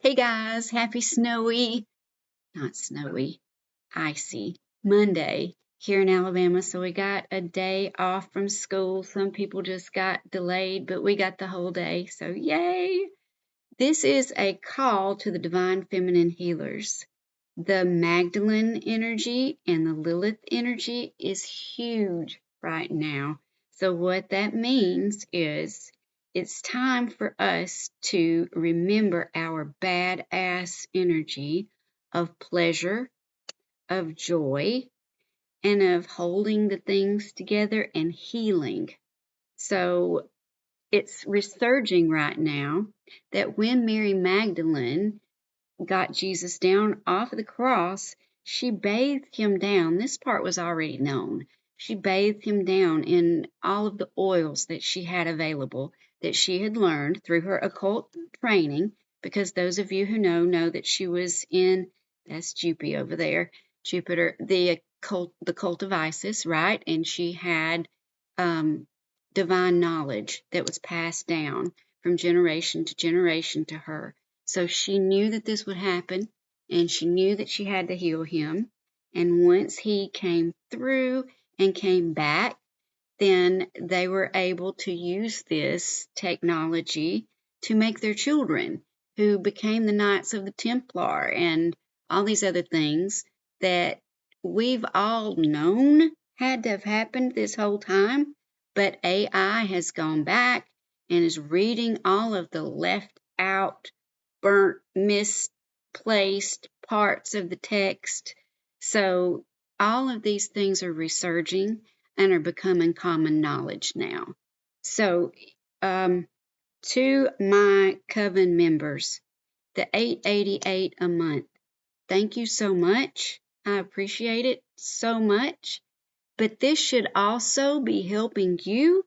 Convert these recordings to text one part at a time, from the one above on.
Hey guys, happy not snowy, icy Monday here in Alabama. So we got a day off from school. Some people just got delayed, but we got the whole day. So yay! This is a call to the divine feminine healers. The Magdalene energy and the Lilith energy is huge right now. So what that means is it's time for us to remember our badass energy of pleasure, of joy, and of holding the things together and healing. So it's resurging right now that when Mary Magdalene got Jesus down off of the cross, she bathed him down. This part was already known. She bathed him down in all of the oils that she had available, that she had learned through her occult training, because those of you who know that she was in, that's Jupiter over there, Jupiter, the cult of Isis, right? And she had divine knowledge that was passed down from generation to generation to her. So she knew that this would happen, and she knew that she had to heal him. And once he came through and came back, then they were able to use this technology to make their children, who became the Knights of the Templar and all these other things that we've all known had to have happened this whole time. But AI has gone back and is reading all of the left out, burnt, misplaced parts of the text. So all of these things are resurging and are becoming common knowledge now. So, to my coven members, the $8.88 a month, thank you so much. I appreciate it so much. But this should also be helping you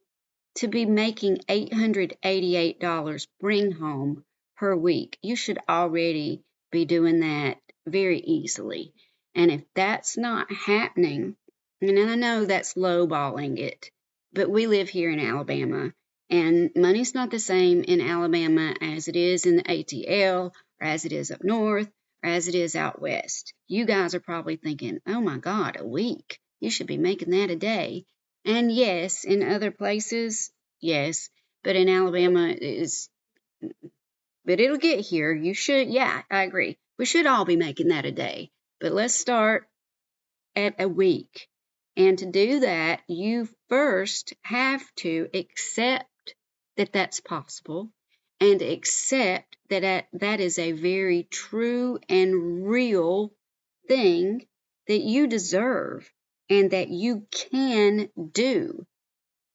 to be making $888 bring home per week. You should already be doing that very easily. And if that's not happening, and I know that's lowballing it, but we live here in Alabama, and money's not the same in Alabama as it is in the ATL, or as it is up north, or as it is out west. You guys are probably thinking, oh my God, a week. You should be making that a day. And yes, in other places, yes, but in Alabama but it'll get here. You should, yeah, I agree. We should all be making that a day. But let's start at a week. And to do that, you first have to accept that that's possible, and accept that that is a very true and real thing that you deserve and that you can do.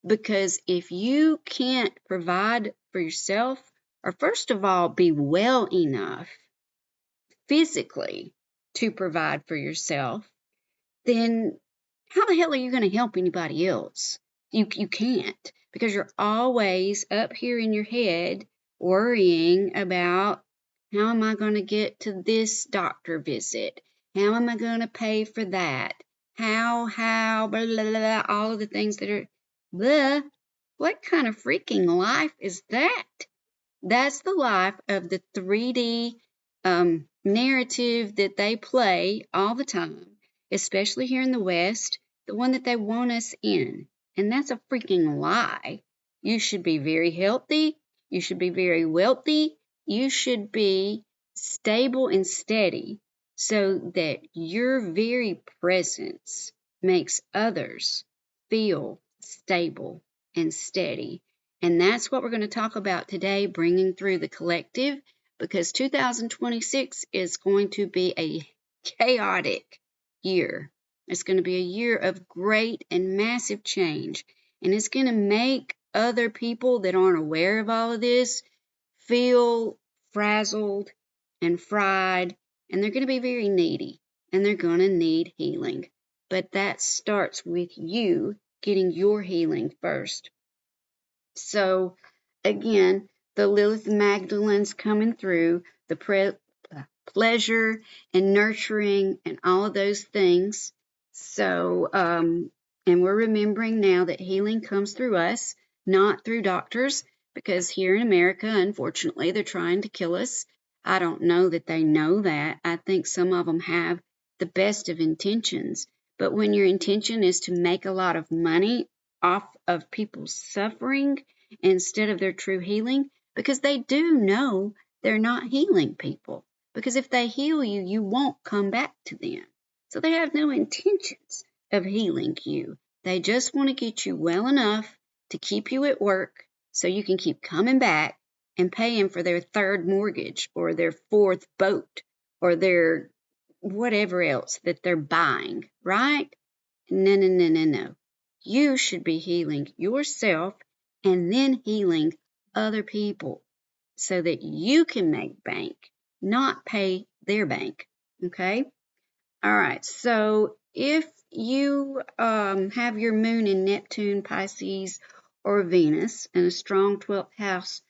Because if you can't provide for yourself, or first of all, be well enough physically to provide for yourself, then how the hell are you going to help anybody else? You can't, because you're always up here in your head worrying about, how am I going to get to this doctor visit? How am I going to pay for that? How, blah, blah, blah, all of the things that are, blah. What kind of freaking life is that? That's the life of the 3D narrative that they play all the time, especially here in the West, the one that they want us in. And that's a freaking lie. You should be very healthy. You should be very wealthy. You should be stable and steady, so that your very presence makes others feel stable and steady. And that's what we're going to talk about today, bringing through the collective, because 2026 is going to be a chaotic year. It's going to be a year of great and massive change. And it's going to make other people that aren't aware of all of this feel frazzled and fried. And they're going to be very needy. And they're going to need healing. But that starts with you getting your healing first. So again, the Lilith Magdalene's coming through, the pleasure and nurturing and all of those things. So, and we're remembering now that healing comes through us, not through doctors, because here in America, unfortunately, they're trying to kill us. I don't know that they know that. I think some of them have the best of intentions. But when your intention is to make a lot of money off of people's suffering instead of their true healing, because they do know they're not healing people. Because if they heal you, you won't come back to them. So they have no intentions of healing you. They just want to get you well enough to keep you at work so you can keep coming back and paying for their third mortgage or their fourth boat or their whatever else that they're buying, right? No, no, no, no, no. You should be healing yourself and then healing other people so that you can make bank, not pay their bank. Okay? All right. So if you have your moon in Neptune, Pisces, or Venus in a strong 12th house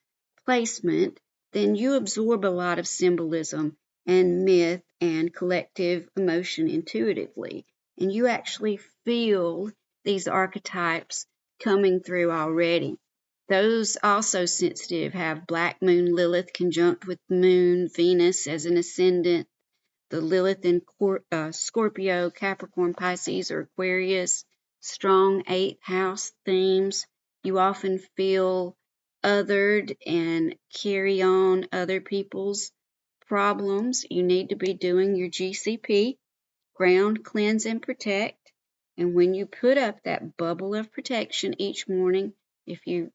placement, then you absorb a lot of symbolism and myth and collective emotion intuitively. And you actually feel these archetypes coming through already. Those also sensitive have Black Moon Lilith conjunct with Moon Venus as an ascendant, the Lilith in Scorpio, Capricorn, Pisces, or Aquarius, strong 8th house themes. You often feel othered and carry on other people's problems. You need to be doing your GCP, ground, cleanse, and protect. And when you put up that bubble of protection each morning, if you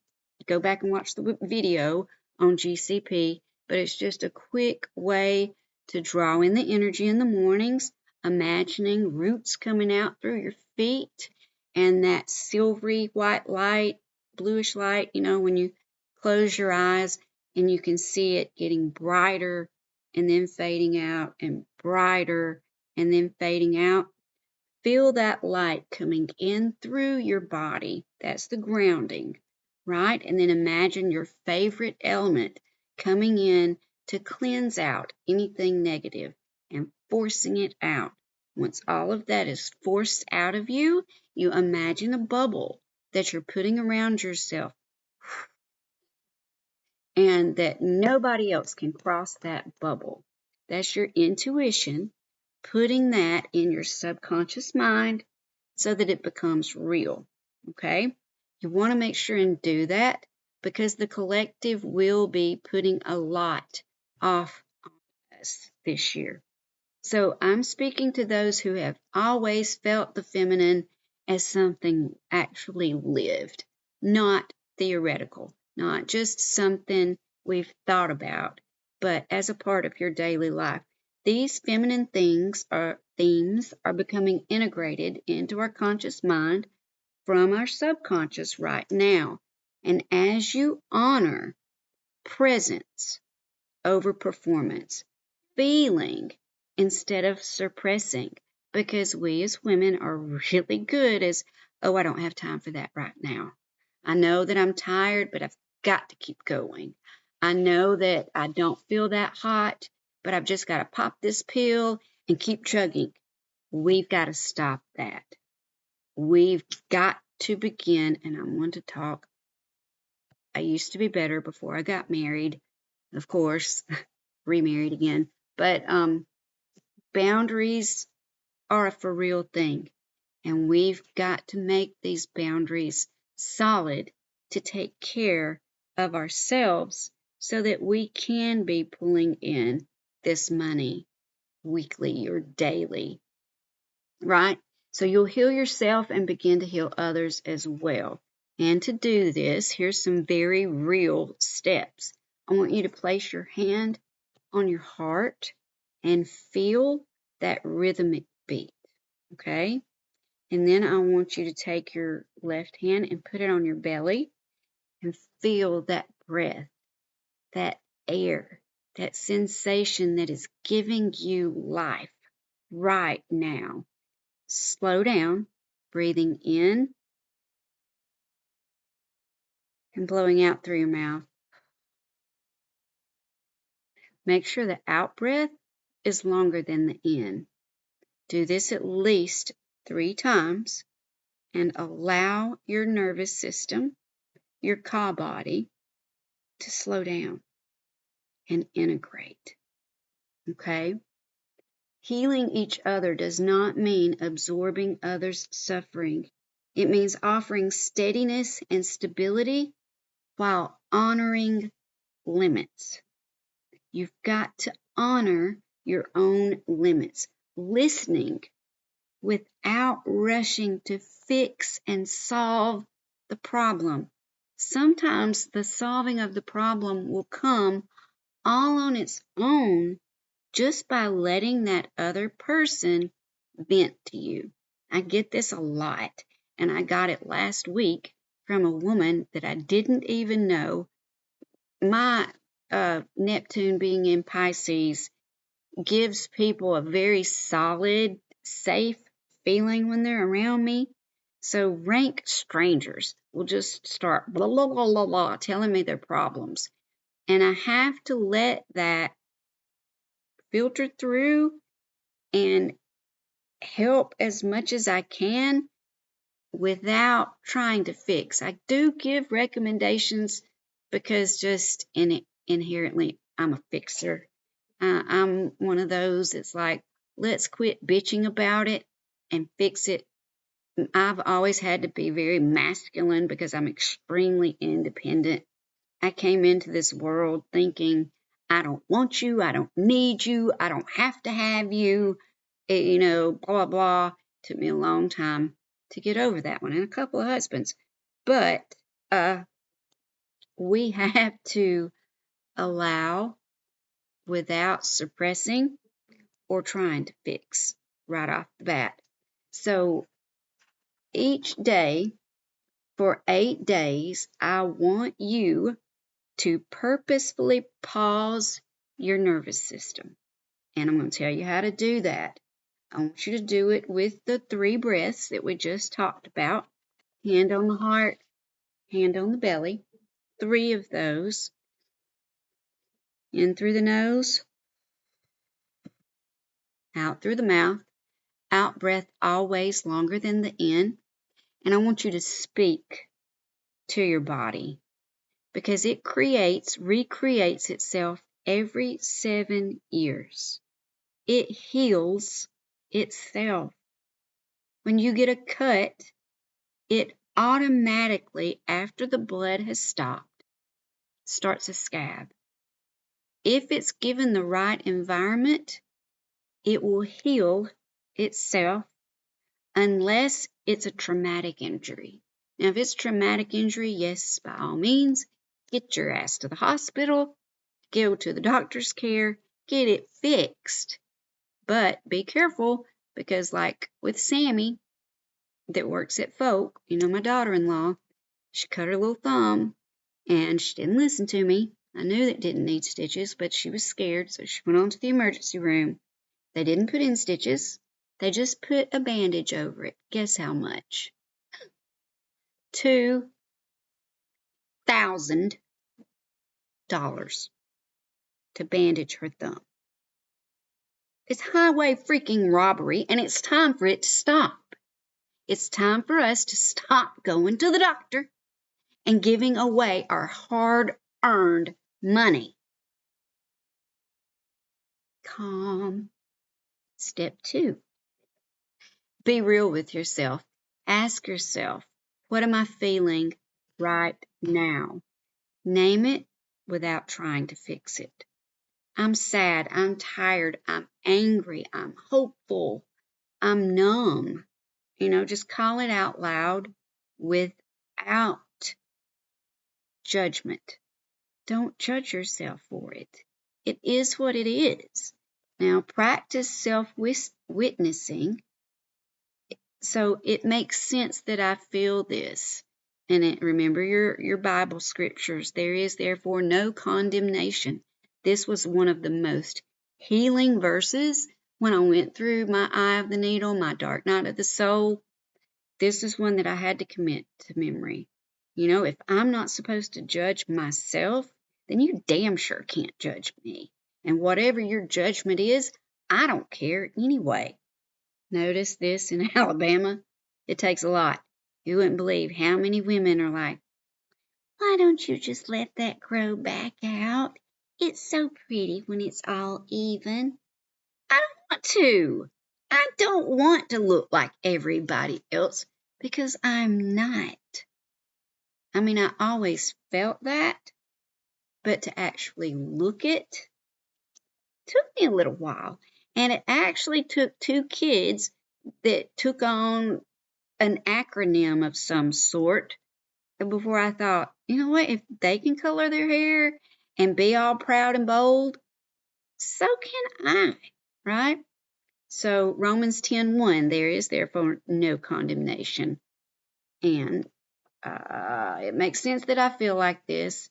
go back and watch the video on GCP, but it's just a quick way to draw in the energy in the mornings, imagining roots coming out through your feet and that silvery white light, bluish light, when you close your eyes and you can see it getting brighter and then fading out and brighter and then fading out. Feel that light coming in through your body. That's the grounding, right? And then imagine your favorite element coming in to cleanse out anything negative and forcing it out. Once all of that is forced out of you, you imagine a bubble that you're putting around yourself and that nobody else can cross that bubble. That's your intuition putting that in your subconscious mind so that it becomes real. Okay? You want to make sure and do that because the collective will be putting a lot off on us this year. So I'm speaking to those who have always felt the feminine as something actually lived, not theoretical, not just something we've thought about, but as a part of your daily life. These feminine themes are becoming integrated into our conscious mind from our subconscious right now. And as you honor presence over performance, feeling instead of suppressing, because we as women are really good as, oh, I don't have time for that right now. I know that I'm tired, but I've got to keep going. I know that I don't feel that hot, but I've just got to pop this pill and keep chugging. We've got to stop that. We've got to begin, and I'm one to talk. I used to be better before I got married, of course, remarried again. But boundaries are a for real thing. And we've got to make these boundaries solid to take care of ourselves so that we can be pulling in this money weekly or daily, right? So you'll heal yourself and begin to heal others as well. And to do this, here's some very real steps. I want you to place your hand on your heart and feel that rhythmic beat, okay? And then I want you to take your left hand and put it on your belly and feel that breath, that air, that sensation that is giving you life right now. Slow down, breathing in and blowing out through your mouth. Make sure the out breath is longer than the in. Do this at least 3 times and allow your nervous system, your ka body, to slow down and integrate. Okay? Healing each other does not mean absorbing others' suffering. It means offering steadiness and stability while honoring limits. You've got to honor your own limits, listening without rushing to fix and solve the problem. Sometimes the solving of the problem will come all on its own just by letting that other person vent to you. I get this a lot, and I got it last week from a woman that I didn't even know. My Neptune being in Pisces gives people a very solid, safe feeling when they're around me. So rank strangers will just start blah, blah, blah, blah, blah, telling me their problems. And I have to let that filter through and help as much as I can without trying to fix. I do give recommendations because just inherently I'm a fixer. I'm one of those that's like, let's quit bitching about it and fix it. I've always had to be very masculine because I'm extremely independent. I came into this world thinking, I don't want you, I don't need you, I don't have to have you, blah, blah, blah. Took me a long time to get over that one and a couple of husbands. But we have to allow without suppressing or trying to fix right off the bat. So each day for 8 days, I want you to purposefully pause your nervous system. And I'm going to tell you how to do that. I want you to do it with the 3 breaths that we just talked about. Hand on the heart, hand on the belly. 3 of those. In through the nose, out through the mouth. Out breath always longer than the in. And I want you to speak to your body because it recreates itself every 7 years. It heals itself. When you get a cut, it automatically, after the blood has stopped, starts a scab. If it's given the right environment, it will heal itself unless it's a traumatic injury. Now, if it's traumatic injury, yes, by all means, get your ass to the hospital, go to the doctor's care, get it fixed. But be careful because, like with Sammy that works at Folk, my daughter-in-law, she cut her little thumb and she didn't listen to me. I knew that didn't need stitches, but she was scared, so she went on to the emergency room. They didn't put in stitches. They just put a bandage over it. Guess how much? $2,000 to bandage her thumb. It's highway freaking robbery, and it's time for it to stop. It's time for us to stop going to the doctor and giving away our hard-earned money. Calm. Step 2. Be real with yourself. Ask yourself, what am I feeling right now? Name it without trying to fix it. I'm sad, I'm tired, I'm angry, I'm hopeful, I'm numb. Just call it out loud without judgment. Don't judge yourself for it. It is what it is. Now, practice self-witnessing so it makes sense that I feel this. And remember your Bible scriptures. There is therefore no condemnation. This was one of the most healing verses when I went through my eye of the needle, my dark night of the soul. This is one that I had to commit to memory. If I'm not supposed to judge myself, then you damn sure can't judge me. And whatever your judgment is, I don't care anyway. Notice this in Alabama. It takes a lot. You wouldn't believe how many women are like, why don't you just let that crow back out? It's so pretty when it's all even. I don't want to. I don't want to look like everybody else because I'm not. I mean, I always felt that, but to actually look it took me a little while. And it actually took two kids that took on an acronym of some sort before I thought, you know what, if they can color their hair and be all proud and bold, so can I, right? So Romans 10:1, there is therefore no condemnation. And it makes sense that I feel like this.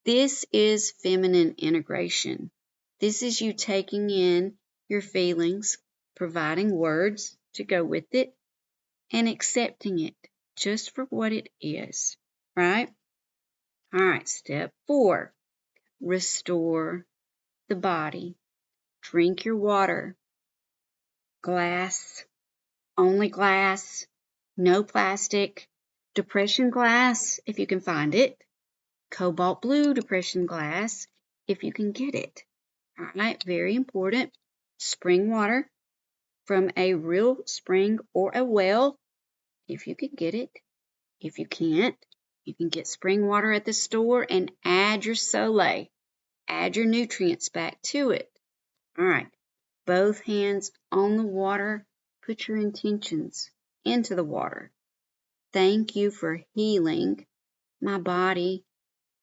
This is feminine integration. This is you taking in your feelings, providing words to go with it, and accepting it just for what it is, right? All right, step 4, restore the body. Drink your water. Glass, only glass, no plastic. Depression glass, if you can find it. Cobalt blue depression glass, if you can get it. All right, very important. Spring water from a real spring or a well, if you can get it. If you can't, you can get spring water at the store and add your Soleil. Add your nutrients back to it. All right, both hands on the water. Put your intentions into the water. Thank you for healing my body,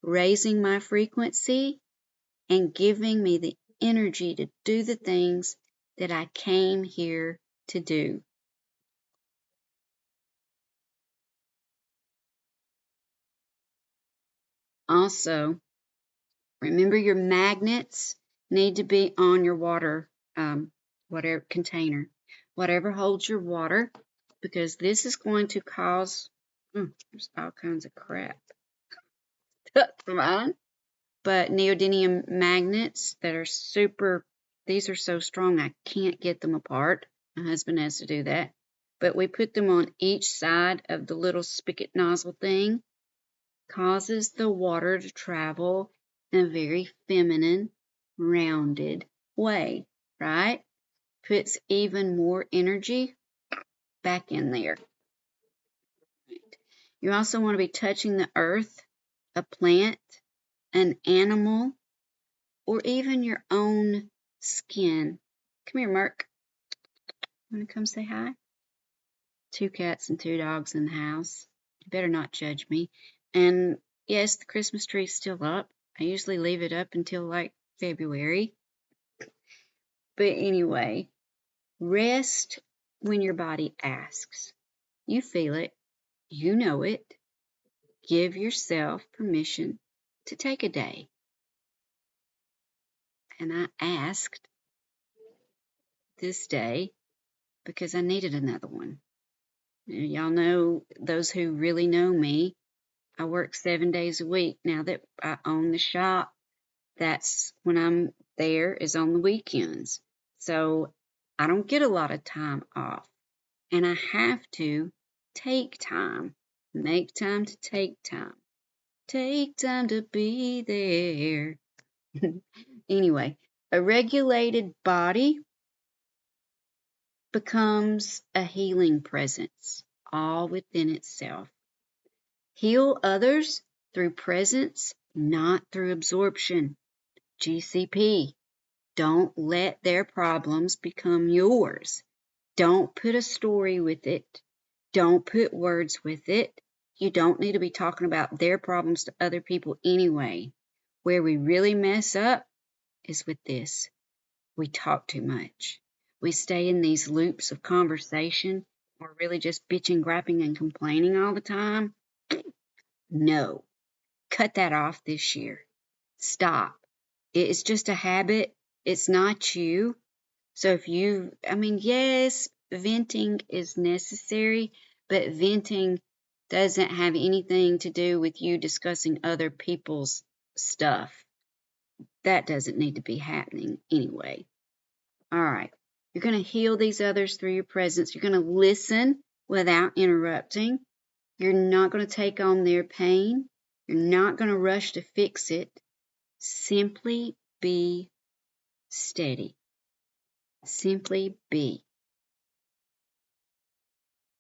raising my frequency, and giving me the energy to do the things that I came here to do. Also, remember your magnets need to be on your water, whatever container, whatever holds your water, because this is going to cause, there's all kinds of crap. Mine. But neodymium magnets that are these are so strong I can't get them apart. My husband has to do that. But we put them on each side of the little spigot nozzle thing. Causes the water to travel in a very feminine, rounded way, right? Puts even more energy back in there. You also want to be touching the earth, a plant, an animal, or even your own skin. Come here, Merc. Want to come say hi? 2 cats and 2 dogs in the house. You better not judge me. And yes, the Christmas tree's still up. I usually leave it up until like February. But anyway, rest when your body asks. You feel it. You know it. Give yourself permission to take a day. And I asked this day because I needed another one. Y'all know, those who really know me, I work 7 days a week. Now that I own the shop, that's when I'm there is on the weekends. So I don't get a lot of time off. And I have to take time. Make time to take time. Take time to be there. Anyway, a regulated body becomes a healing presence all within itself. Heal others through presence, not through absorption. GCP. Don't let their problems become yours. Don't put a story with it. Don't put words with it. You don't need to be talking about their problems to other people anyway. Where we really mess up is with this. We talk too much. We stay in these loops of conversation. We're really just bitching, griping, and complaining all the time. No. Cut that off this year. Stop. It's just a habit. It's not you. So yes, venting is necessary, but venting doesn't have anything to do with you discussing other people's stuff. That doesn't need to be happening anyway. All right. You're going to heal these others through your presence. You're going to listen without interrupting. You're not going to take on their pain. You're not going to rush to fix it. Simply be steady. Simply be.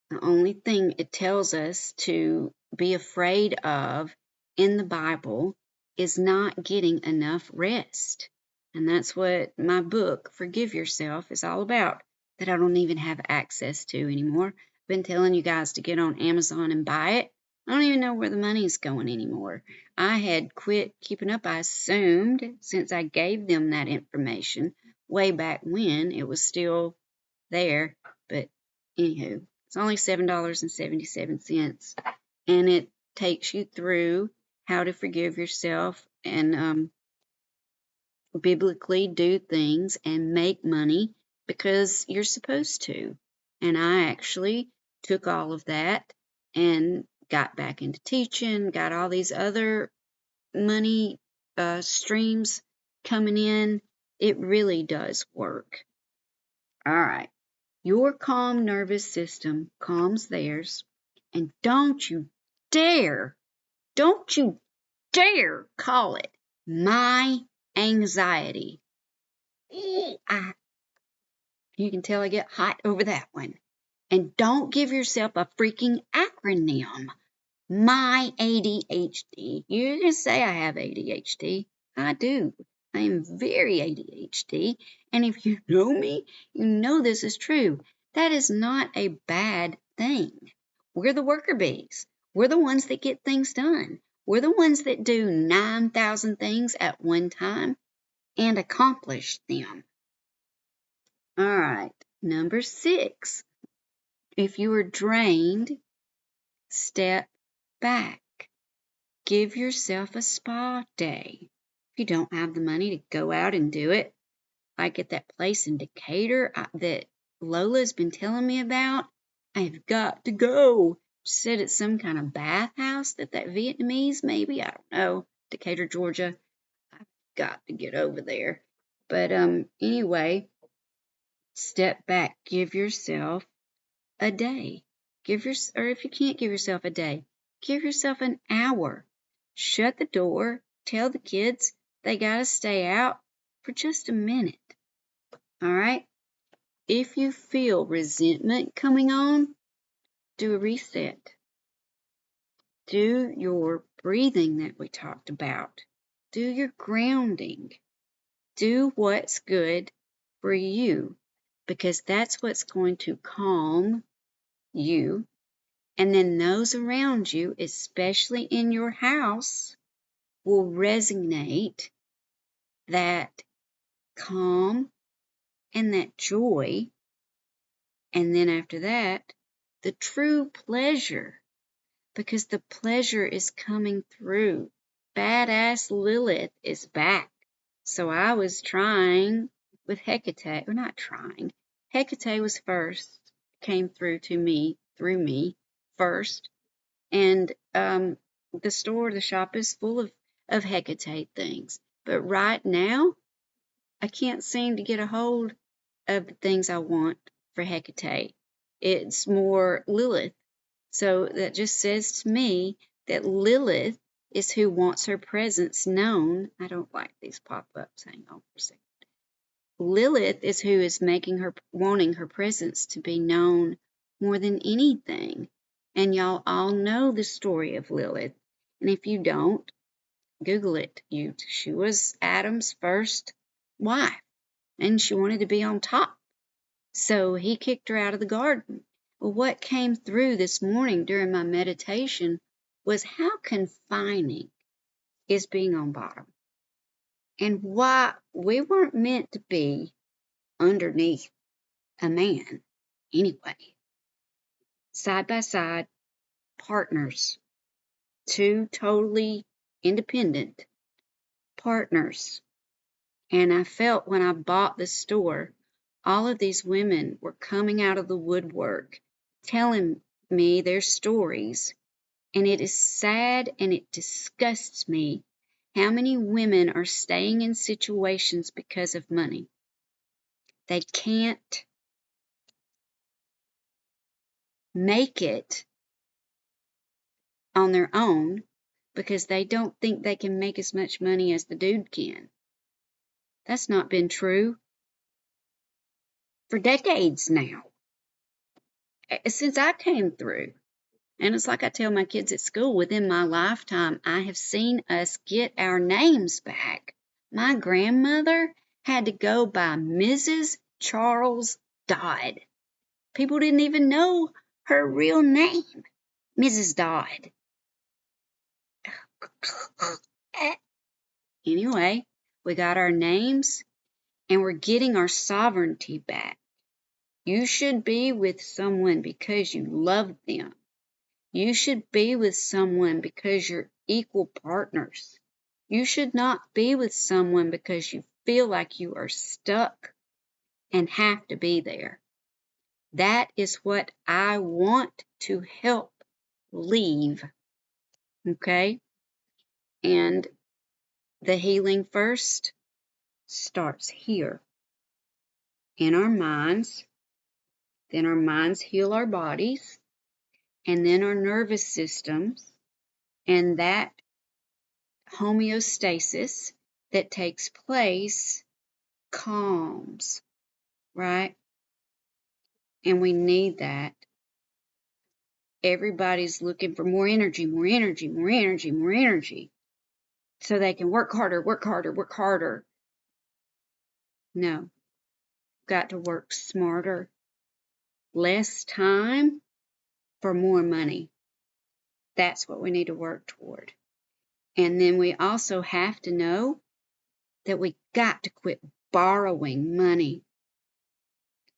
The only thing it tells us to be afraid of in the Bible is not getting enough rest. And that's what my book, Forgive Yourself, is all about, that I don't even have access to anymore. I've been telling you guys to get on Amazon and buy it. I don't even know where the money's going anymore. I had quit keeping up, I assumed, since I gave them that information way back when. It was still there, but anywho, it's only $7.77, and it takes you through how to forgive yourself and biblically do things and make money because you're supposed to. And I actually took all of that and got back into teaching, got all these other money streams coming in. It really does work. All right. Your calm nervous system calms theirs, and don't you dare call it my anxiety. You can tell I get hot over that one. And don't give yourself a freaking acronym. My ADHD. You can say I have ADHD. I do. I am very ADHD. And if you know me, you know this is true. That is not a bad thing. We're the worker bees. We're the ones that get things done. We're the ones that do 9,000 things at one time and accomplish them. All right. Number 6. If you are drained, step back. Give yourself a spa day. If you don't have the money to go out and do it, like at that place in Decatur that Lola's been telling me about, I've got to go. She said it's some kind of bathhouse that Vietnamese, maybe, I don't know, Decatur, Georgia. I've got to get over there. But anyway, step back. Give yourself a day. Or if you can't give yourself a day, give yourself an hour. Shut the door. Tell the kids they gotta stay out for just a minute. All right? If you feel resentment coming on, do a reset. Do your breathing that we talked about. Do your grounding. Do what's good for you, because that's what's going to calm you. And then those around you, especially in your house, will resonate that calm and that joy. And then after that, the true pleasure, because the pleasure is coming through. Badass Lilith is back. So I was trying with Hecate, or not trying. Hecate was first, came through me first. And the shop is full of Hecate things. But right now, I can't seem to get a hold of the things I want for Hecate. It's more Lilith. So that just says to me that Lilith is who wants her presence known. I don't like these pop-ups. Hang on for a second. Lilith is who is wanting her presence to be known more than anything. And y'all all know the story of Lilith. And if you don't, Google it. She was Adam's first wife, and she wanted to be on top. So he kicked her out of the garden. Well, what came through this morning during my meditation was how confining is being on bottom, and why we weren't meant to be underneath a man anyway. Side by side, partners, two totally independent partners. And I felt when I bought the store, all of these women were coming out of the woodwork, telling me their stories. And it is sad and it disgusts me how many women are staying in situations because of money. They can't make it on their own because they don't think they can make as much money as the dude can. That's not been true for decades now, since I came through. And it's like I tell my kids at school, within my lifetime, I have seen us get our names back. My grandmother had to go by Mrs. Charles Dodd. People didn't even know her real name, Mrs. Dodd. Anyway, we got our names and we're getting our sovereignty back. You should be with someone because you love them. You should be with someone because you're equal partners. You should not be with someone because you feel like you are stuck and have to be there. That is what I want to help leave. Okay? And the healing first starts here in our minds. Then our minds heal our bodies, and then our nervous systems, and that homeostasis that takes place calms, right? And we need that. Everybody's looking for more energy, more energy, more energy, more energy, so they can work harder, work harder, work harder. No, got to work smarter. Less time for more money. That's what we need to work toward. And then we also have to know that we got to quit borrowing money.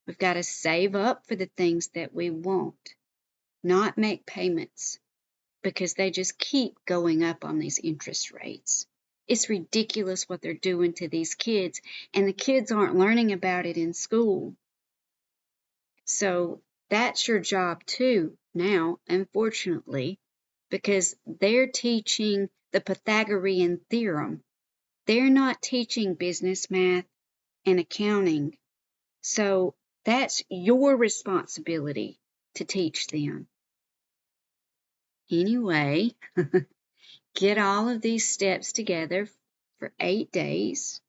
We've got to save up for the things that we want, not make payments, because they just keep going up on these interest rates. It's ridiculous what they're doing to these kids, and the kids aren't learning about it in school. So that's your job too now, unfortunately, because they're teaching the Pythagorean theorem. They're not teaching business math and accounting. So that's your responsibility to teach them. Anyway, get all of these steps together for 8 days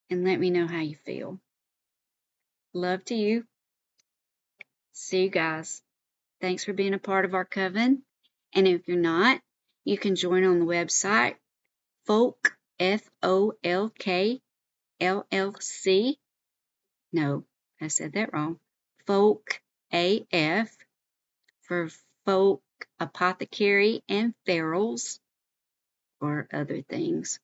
and let me know how you feel. Love to you. See you guys. Thanks for being a part of our coven. And if you're not, you can join on the website, Folk, Folk, LLC. No, I said that wrong. Folk AF for Folk Apothecary and Ferals, or other things.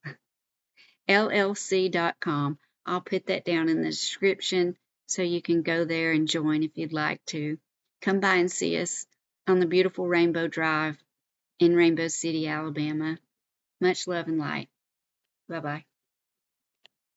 LLC.com. I'll put that down in the description so you can go there and join if you'd like to. Come by and see us on the beautiful Rainbow Drive in Rainbow City, Alabama. Much love and light. Bye-bye.